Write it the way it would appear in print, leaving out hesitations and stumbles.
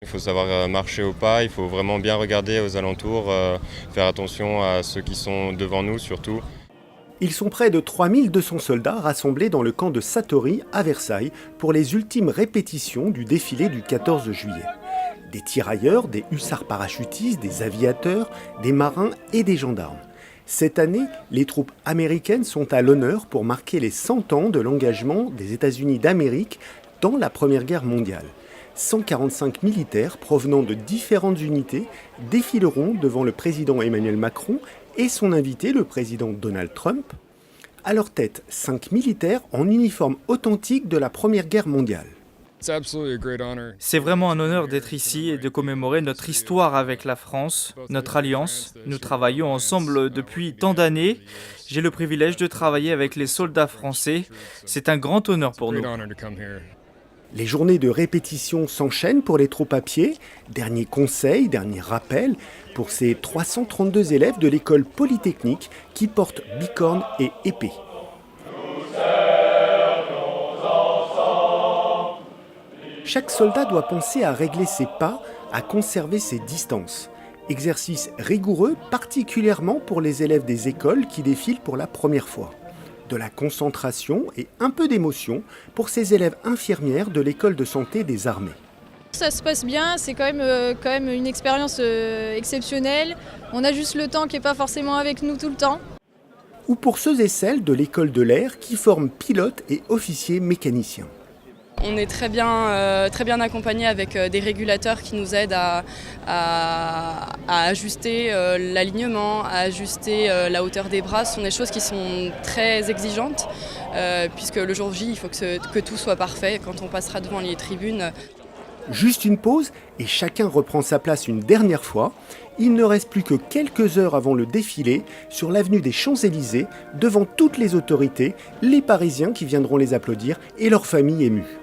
faut savoir marcher au pas, il faut vraiment bien regarder aux alentours, faire attention à ceux qui sont devant nous surtout. Ils sont près de 3200 soldats rassemblés dans le camp de Satory à Versailles pour les ultimes répétitions du défilé du 14 juillet. Des tirailleurs, des hussards parachutistes, des aviateurs, des marins et des gendarmes. Cette année, les troupes américaines sont à l'honneur pour marquer les 100 ans de l'engagement des États-Unis d'Amérique dans la Première Guerre mondiale. 145 militaires provenant de différentes unités défileront devant le président Emmanuel Macron et son invité, le président Donald Trump. À leur tête, 5 militaires en uniforme authentique de la Première Guerre mondiale. C'est vraiment un honneur d'être ici et de commémorer notre histoire avec la France, notre alliance. Nous travaillons ensemble depuis tant d'années. J'ai le privilège de travailler avec les soldats français. C'est un grand honneur pour nous. Les journées de répétition s'enchaînent pour les troupes à pied. Dernier conseil, dernier rappel pour ces 332 élèves de l'école polytechnique qui portent bicorne et épée. Chaque soldat doit penser à régler ses pas, à conserver ses distances. Exercice rigoureux, particulièrement pour les élèves des écoles qui défilent pour la première fois. De la concentration et un peu d'émotion pour ces élèves infirmières de l'école de santé des armées. Ça se passe bien, c'est quand même une expérience exceptionnelle. On a juste le temps qui n'est pas forcément avec nous tout le temps. Ou pour ceux et celles de l'école de l'air qui forment pilotes et officiers mécaniciens. On est très bien accompagné avec des régulateurs qui nous aident à ajuster l'alignement, à ajuster la hauteur des bras. Ce sont des choses qui sont très exigeantes puisque le jour J, il faut que tout soit parfait quand on passera devant les tribunes. Juste une pause et chacun reprend sa place une dernière fois. Il ne reste plus que quelques heures avant le défilé sur l'avenue des Champs-Élysées devant toutes les autorités, les Parisiens qui viendront les applaudir et leurs familles émues.